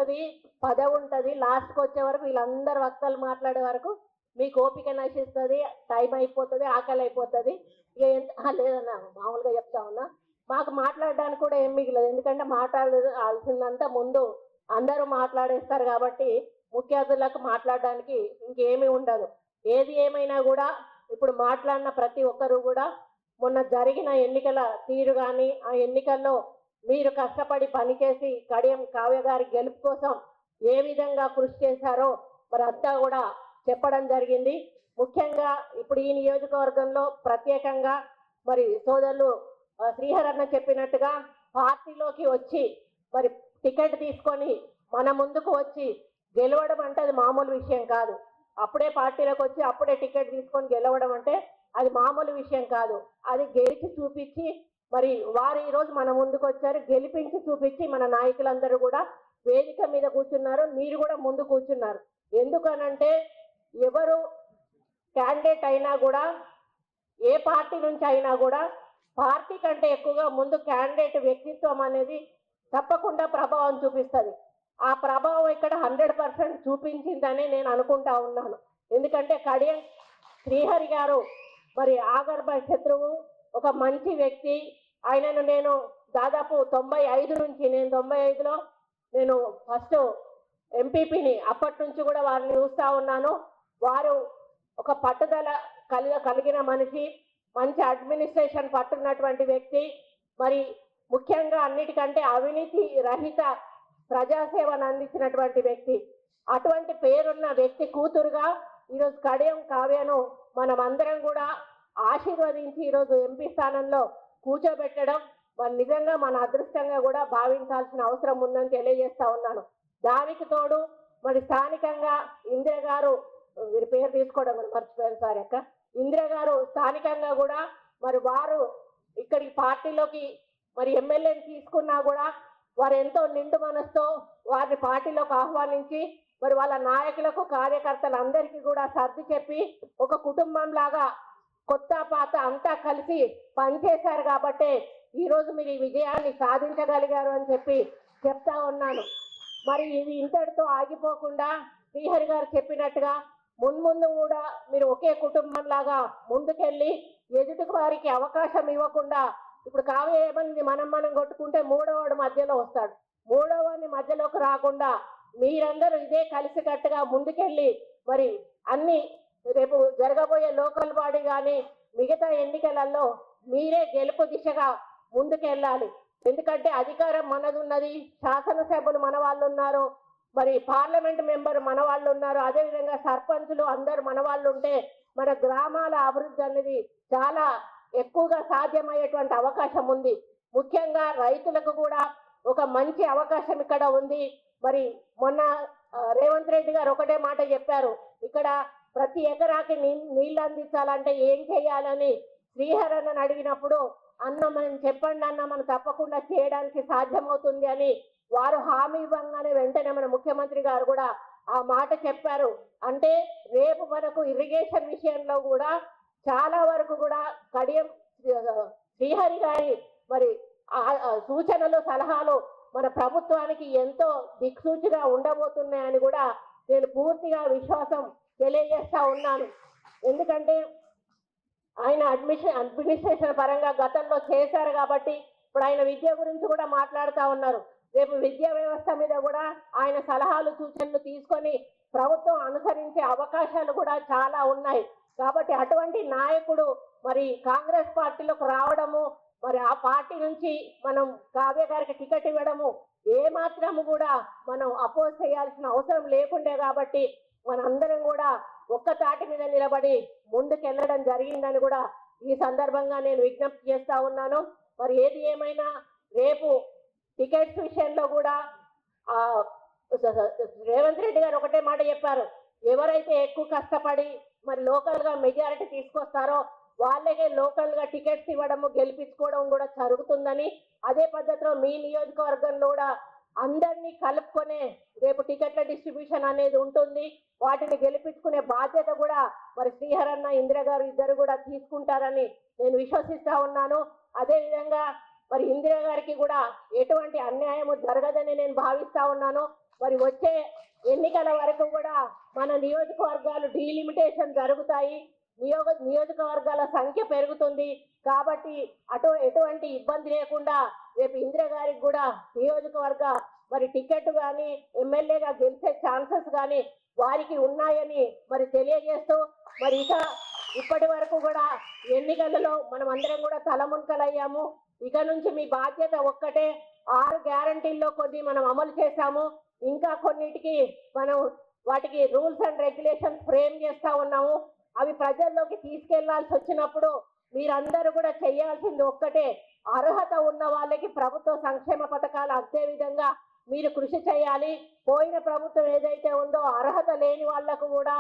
ఉంటుంది, పదవి ఉంటుంది, లాస్ట్కి వచ్చే వరకు వీళ్ళందరూ వక్తలు మాట్లాడే వరకు మీకు ఓపిక నశిస్తుంది, టైం అయిపోతుంది, ఆకలి అయిపోతుంది. ఇక లేదన్నా మామూలుగా చెప్తా ఉన్నా, మాకు మాట్లాడడానికి కూడా ఏం మిగిలేదు. ఎందుకంటే మాట్లాడాల్సిందంతా ముందు అందరూ మాట్లాడేస్తారు కాబట్టి ముఖ్య అతిథులకు మాట్లాడడానికి ఇంకేమీ ఉండదు. ఏది ఏమైనా కూడా ఇప్పుడు మాట్లాడిన ప్రతి ఒక్కరు కూడా మొన్న జరిగిన ఎన్నికల తీరు కానీ, ఆ ఎన్నికల్లో మీరు కష్టపడి పనిచేసి కడియం కావ్య గారి గెలుపు కోసం ఏ విధంగా కృషి చేశారో మరి అంతా కూడా చెప్పడం జరిగింది. ముఖ్యంగా ఇప్పుడు ఈ నియోజకవర్గంలో ప్రత్యేకంగా మరి సోదరులు శ్రీహరన్న చెప్పినట్టుగా పార్టీలోకి వచ్చి మరి టికెట్ తీసుకొని మన ముందుకు వచ్చి గెలవడం అంటే అది మామూలు విషయం కాదు. అప్పుడే పార్టీలోకి వచ్చి అప్పుడే టికెట్ తీసుకొని గెలవడం అంటే అది మామూలు విషయం కాదు. అది గెలిచి చూపించి మరి వారు ఈరోజు మన ముందుకు వచ్చారు, గెలిపించి చూపించి మన నాయకులందరూ కూడా వేదిక మీద కూర్చున్నారు, మీరు కూడా ముందు కూర్చున్నారు. ఎందుకనంటే ఎవరు క్యాండిడేట్ అయినా కూడా ఏ పార్టీ నుంచి అయినా కూడా పార్టీ కంటే ఎక్కువగా ముందు క్యాండిడేట్ వ్యక్తిత్వం అనేది తప్పకుండా ప్రభావం చూపిస్తుంది. ఆ ప్రభావం ఇక్కడ 100% చూపించిందని నేను అనుకుంటా ఉన్నాను. ఎందుకంటే కడియం శ్రీహరి గారు మరి ఆగర్భ శత్రువు, ఒక మంచి వ్యక్తి. ఆయనను నేను దాదాపు 95 నుంచి, నేను 95లో నేను ఫస్ట్ ఎంపీపీని, అప్పటి నుంచి కూడా వారిని చూస్తూ ఉన్నాను. వారు ఒక పట్టుదల కలిగిన మనిషి, మంచి అడ్మినిస్ట్రేషన్ పట్టున్నటువంటి వ్యక్తి, మరి ముఖ్యంగా అన్నిటికంటే అవినీతి రహిత ప్రజాసేవను అందించినటువంటి వ్యక్తి. అటువంటి పేరున్న వ్యక్తి కూతురుగా ఈరోజు కడియం కావ్యను మనం అందరం కూడా ఆశీర్వదించి ఈరోజు ఎంపీ స్థానంలో కూర్చోబెట్టడం మరి నిజంగా మన అదృష్టంగా కూడా భావించాల్సిన అవసరం ఉందని తెలియజేస్తా ఉన్నాను. దానికి తోడు మరి స్థానికంగా ఇందిర గారు, వీరి పేరు తీసుకోవడం కూడా మర్చిపోయాను సార్ అక్క, ఇందిర గారు స్థానికంగా కూడా మరి వారు ఇక్కడికి పార్టీలోకి మరి ఎమ్మెల్యేని తీసుకున్నా కూడా వారు ఎంతో నిండు మనసుతో వారిని పార్టీలోకి ఆహ్వానించి మరి వాళ్ళ నాయకులకు కార్యకర్తలందరికీ కూడా సర్ది చెప్పి ఒక కుటుంబం లాగా కొత్త పాత అంతా కలిసి పనిచేశారు కాబట్టే ఈరోజు మీరు ఈ విజయాన్ని సాధించగలిగారు అని చెప్పి చెప్తా ఉన్నాను. మరి ఇది ఇంతటితో ఆగిపోకుండా శ్రీహరి గారు చెప్పినట్టుగా మున్ముందు కూడా మీరు ఒకే కుటుంబం లాగా ముందుకెళ్ళి ఎదుటి వారికి అవకాశం ఇవ్వకుండా, ఇప్పుడు కావ్య ఏమని మనం కొట్టుకుంటే మూడోవాడు మధ్యలో వస్తాడు, మూడోవాడిని మధ్యలోకి రాకుండా మీరందరూ ఇదే కలిసికట్టుగా ముందుకెళ్ళి మరి అన్ని రేపు జరగబోయే లోకల్ బాడీ కానీ మిగతా ఎన్నికలలో మీరే గెలుపు దిశగా ముందుకెళ్ళాలి. ఎందుకంటే అధికారం మనది ఉన్నది, శాసనసభ్యులు మన వాళ్ళు ఉన్నారు, మరి పార్లమెంట్ మెంబర్ మన వాళ్ళు ఉన్నారు, అదేవిధంగా సర్పంచులు అందరు మన వాళ్ళు ఉంటే మన గ్రామాల అభివృద్ధి అనేది చాలా ఎక్కువగా సాధ్యమయ్యేటువంటి అవకాశం ఉంది. ముఖ్యంగా రైతులకు కూడా ఒక మంచి అవకాశం ఇక్కడ ఉంది. మరి మొన్న రేవంత్ రెడ్డి గారు ఒకటే మాట చెప్పారు, ఇక్కడ ప్రతి ఎకరాకి నీళ్ళు అందించాలంటే ఏం చేయాలని శ్రీహరన్నను అడిగినప్పుడు అన్న మనం చెప్పండి అన్న, మనం తప్పకుండా చేయడానికి సాధ్యమవుతుంది అని వారు హామీ ఇవ్వగానే వెంటనే మన ముఖ్యమంత్రి గారు కూడా ఆ మాట చెప్పారు. అంటే రేపు మనకు ఇరిగేషన్ విషయంలో కూడా చాలా వరకు కూడా కడియం శ్రీహరి గారి మరి సూచనలు సలహాలు మన ప్రభుత్వానికి ఎంతో దిక్సూచిగా ఉండబోతున్నాయని కూడా నేను పూర్తిగా విశ్వాసం తెలియజేస్తా ఉన్నాను. ఎందుకంటే ఆయన అడ్మినిస్ట్రేషన్ పరంగా గతంలో చేశారు కాబట్టి ఇప్పుడు ఆయన విద్య గురించి కూడా మాట్లాడుతూ ఉన్నారు. రేపు విద్యా వ్యవస్థ మీద కూడా ఆయన సలహాలు సూచనలు తీసుకొని ప్రభుత్వం అనుసరించే అవకాశాలు కూడా చాలా ఉన్నాయి. కాబట్టి అటువంటి నాయకుడు మరి కాంగ్రెస్ పార్టీలోకి రావడము, మరి ఆ పార్టీ నుంచి మనం కావ్య గారికి టికెట్ ఇవ్వడము ఏమాత్రము కూడా మనం అపోజ్ చేయాల్సిన అవసరం లేకుండే కాబట్టి మనందరం కూడా ఒక్క తాటి మీద నిలబడి ముందుకెళ్ళడం జరిగిందని కూడా ఈ సందర్భంగా నేను విజ్ఞప్తి చేస్తా ఉన్నాను. మరి ఏది ఏమైనా రేపు టికెట్స్ విషయంలో కూడా రేవంత్ రెడ్డి గారు ఒకటే మాట చెప్పారు, ఎవరైతే ఎక్కువ కష్టపడి మరి లోకల్ గా మెజారిటీ తీసుకొస్తారో వాళ్ళకే లోకల్ గా టికెట్స్ ఇవ్వడము గెలిపించుకోవడం కూడా జరుగుతుందని, అదే పద్ధతిలో మీ నియోజకవర్గంలో కూడా అందరినీ కలుపుకొనే రేపు టికెట్ల డిస్ట్రిబ్యూషన్ అనేది ఉంటుంది. వాటిని గెలిపించుకునే బాధ్యత కూడా మరి శ్రీహరన్న ఇందిర గారు ఇద్దరు కూడా తీసుకుంటారని నేను విశ్వసిస్తా ఉన్నాను. అదేవిధంగా మరి ఇందిర గారికి కూడా ఎటువంటి అన్యాయము జరగదని నేను భావిస్తా ఉన్నాను. మరి వచ్చే ఎన్నికల వరకు కూడా మన నియోజకవర్గాలు డీలిమిటేషన్ జరుగుతాయి. నియోజకవర్గాల సంఖ్య పెరుగుతుంది. కాబట్టి ఎటువంటి ఇబ్బంది లేకుండా రేపు ఇందిర గారికి కూడా నియోజకవర్గ మరి టికెట్ కానీ ఎమ్మెల్యేగా గెలిచే ఛాన్సెస్ కానీ వారికి ఉన్నాయని మరి తెలియజేస్తూ, మరి ఇప్పటి వరకు కూడా ఎన్నికలలో మనం అందరం కూడా తలమునకలయ్యాము. ఇక నుంచి మీ బాధ్యత ఒక్కటే, 6 గ్యారంటీల్లో కొన్ని మనం అమలు చేశాము, ఇంకా కొన్నిటికి మనం వాటికి రూల్స్ అండ్ రెగ్యులేషన్స్ ఫ్రేమ్ చేస్తా ఉన్నాము. అవి ప్రజల్లోకి తీసుకెళ్లాల్సి వచ్చినప్పుడు మీరందరూ కూడా చేయాల్సింది ఒక్కటే, అర్హత ఉన్న వాళ్ళకి ప్రభుత్వ సంక్షేమ పథకాలు అందే విధంగా మీరు కృషి చేయాలి. పోయిన ప్రభుత్వం ఏదైతే ఉందో అర్హత లేని వాళ్లకు కూడా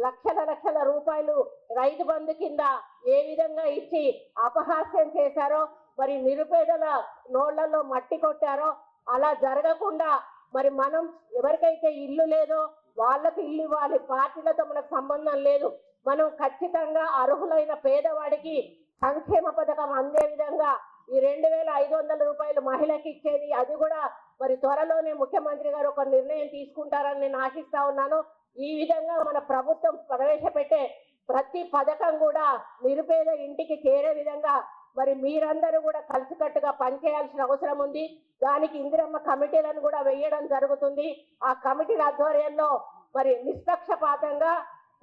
లక్షల రూపాయలు రైతు బంధు కింద ఏ విధంగా ఇచ్చి అపహాస్యం చేశారో, మరి నిరుపేదల నోళ్లలో మట్టి కొట్టారో అలా జరగకుండా మరి మనం ఎవరికైతే ఇల్లు లేదో వాళ్ళకి ఇల్లు ఇవ్వాలి. పార్టీలతో మనకు సంబంధం లేదు. మనం ఖచ్చితంగా అర్హులైన పేదవాడికి సంక్షేమ పథకం అందే విధంగా ఈ 2500 రూపాయలు మహిళకి ఇచ్చేది, అది కూడా మరి త్వరలోనే ముఖ్యమంత్రి గారు ఒక నిర్ణయం తీసుకుంటారని నేను ఆశిస్తా ఉన్నాను. ఈ విధంగా మన ప్రభుత్వం ప్రవేశపెట్టే ప్రతి పథకం కూడా నిరుపేద ఇంటికి చేరే విధంగా మరి మీరందరూ కూడా కలిసికట్టుగా పనిచేయాల్సిన అవసరం ఉంది. దానికి ఇందిరమ్మ కమిటీలను కూడా వేయడం జరుగుతుంది. ఆ కమిటీల ఆధ్వర్యంలో మరి నిష్పక్షపాతంగా,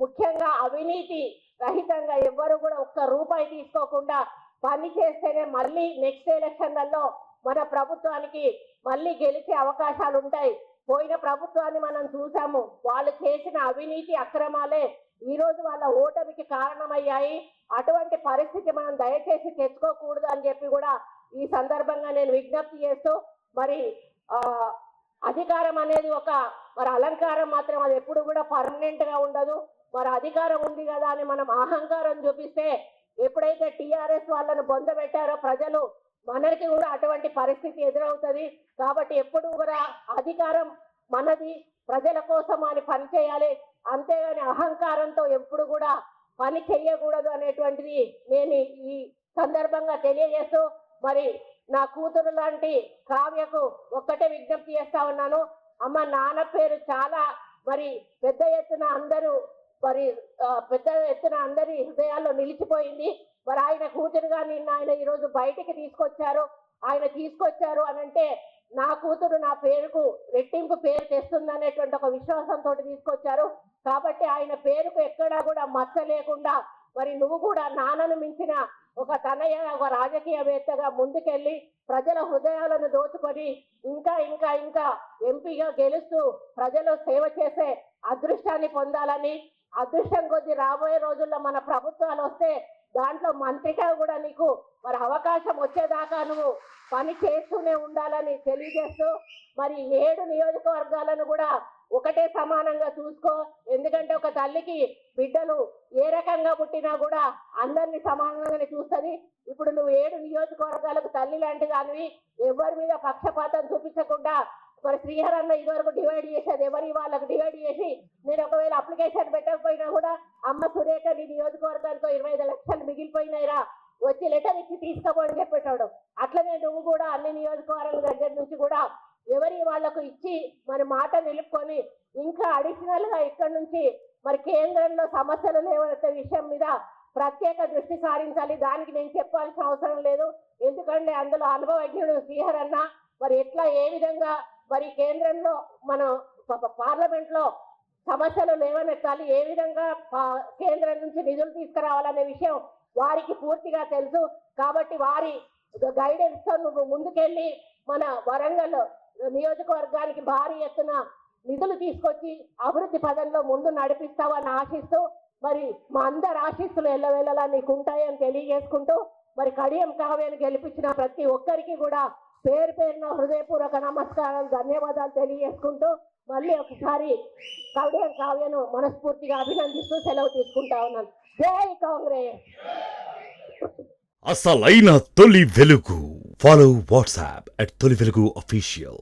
ముఖ్యంగా అవినీతి రహితంగా ఎవ్వరు కూడా ఒక్క రూపాయి తీసుకోకుండా పని చేస్తేనే మళ్ళీ నెక్స్ట్ ఎలక్షన్లలో మన ప్రభుత్వానికి మళ్ళీ గెలిచే అవకాశాలు ఉంటాయి. పోయిన ప్రభుత్వాన్ని మనం చూసాము, వాళ్ళు చేసిన అవినీతి అక్రమాలే ఈ రోజు వాళ్ళ ఓటమికి కారణమయ్యాయి. అటువంటి పరిస్థితి మనం దయచేసి తెచ్చుకోకూడదు అని చెప్పి కూడా ఈ సందర్భంగా నేను విజ్ఞప్తి చేస్తూ, మరి అధికారం అనేది ఒక మరి అలంకారం మాత్రం, అది ఎప్పుడు కూడా పర్మనెంట్ గా ఉండదు. మరి అధికారం ఉంది కదా అని మనం అహంకారం చూపిస్తే ఎప్పుడైతే టీఆర్ఎస్ వాళ్ళను బొందబెట్టారో ప్రజలు, మనకి కూడా అటువంటి పరిస్థితి ఎదురవుతుంది. కాబట్టి ఎప్పుడు కూడా అధికారం మనది, ప్రజల కోసం అని పని చేయాలి, అంతేగాని అహంకారంతో ఎప్పుడు కూడా పని చేయకూడదు అనేటువంటిది నేను ఈ సందర్భంగా తెలియజేస్తూ, మరి నా కూతురు లాంటి కావ్యకు ఒక్కటే విజ్ఞప్తి చేస్తా ఉన్నాను. అమ్మ, నాన్న పేరు చాలా మరి పెద్ద ఎత్తున అందరి హృదయాల్లో నిలిచిపోయింది. మరి ఆయన కూతురుగా నిన్న ఆయన ఈరోజు బయటికి తీసుకొచ్చారు. ఆయన తీసుకొచ్చారు అనంటే నా కూతురు నా పేరుకు రెట్టింపు పేరు తెస్తుంది అనేటువంటి ఒక విశ్వాసంతో తీసుకొచ్చారు. కాబట్టి ఆయన పేరుకు ఎక్కడా కూడా మచ్చ లేకుండా మరి నువ్వు కూడా నాన్నను మించిన ఒక తనయ, ఒక రాజకీయవేత్తగా ముందుకెళ్ళి ప్రజల హృదయాలను దోచుకొని ఇంకా ఎంపీగా గెలుస్తూ ప్రజలు సేవ చేసే అదృష్టాన్ని పొందాలని, అదృష్టం కొద్ది రాబోయే రోజుల్లో మన ప్రభుత్వాలు వస్తే దాంట్లో మంత్రిగా కూడా నీకు మరి అవకాశం వచ్చేదాకా నువ్వు పని చేస్తూనే ఉండాలని తెలియజేస్తూ, మరి 7 నియోజకవర్గాలను కూడా ఒకటే సమానంగా చూసుకో. ఎందుకంటే ఒక తల్లికి బిడ్డలు ఏ రకంగా పుట్టినా కూడా అందరినీ సమానంగానే చూస్తుంది. ఇప్పుడు నువ్వు 7 నియోజకవర్గాలకు తల్లి లాంటి దానివి, ఎవరి మీద పక్షపాతం చూపించకుండా మరి శ్రీహర్ అన్న ఇదివరకు డివైడ్ చేసేది, ఎవరి వాళ్ళకు డివైడ్ చేసి నేను ఒకవేళ అప్లికేషన్ పెట్టకపోయినా కూడా అమ్మ సురేఖ నీ నియోజకవర్గానికి 25 లక్షలు మిగిలిపోయినాయిరా, వచ్చి లెటర్ ఇచ్చి తీసుకోమని చెప్పేటాడు. అట్లనే నువ్వు కూడా అన్ని నియోజకవర్గాల దగ్గర నుంచి కూడా ఎవరి వాళ్లకు ఇచ్చి మరి మాట నిలుపుకొని ఇంకా అడిషనల్ గా ఇక్కడ నుంచి మరి కేంద్రంలో సమస్యలు లేవనే విషయం మీద ప్రత్యేక దృష్టి సారించాలి. దానికి నేను చెప్పాల్సిన అవసరం లేదు, ఎందుకంటే అందులో అనుభవజ్ఞుడు శ్రీహర్ అన్న మరి ఎట్లా ఏ విధంగా మరి కేంద్రంలో మన పార్లమెంట్ లో సమస్యలు లేవనెత్తాలి, ఏ విధంగా కేంద్రం నుంచి నిధులు తీసుకురావాలనే విషయం వారికి పూర్తిగా తెలుసు. కాబట్టి వారి గైడెన్స్ తో నువ్వు ముందుకెళ్ళి మన వరంగల్ నియోజకవర్గానికి భారీ ఎత్తున నిధులు తీసుకొచ్చి అభివృద్ధి పదంలో ముందు నడిపిస్తావని ఆశిస్తూ, మరి మా అందరి ఆశీస్సులు ఎల్లవేళలా నీకు ఉంటాయని తెలియజేసుకుంటూ, మరి కడియం కావ్యను గెలిపించిన ప్రతి ఒక్కరికి కూడా పేరు పేరున హృదయపూర్వక నమస్కారాలు, ధన్యవాదాలు తెలియజేసుకుంటూ మళ్ళీ ఒకసారి కడియం కావ్యను మనస్ఫూర్తిగా అభినందిస్తూ సెలవు తీసుకుంటా ఉన్నాను. జై కాంగ్రెస్. అసలైన తొలి వెలుగు. ఫాలో వాట్సాప్ @తొలి వెలుగు official.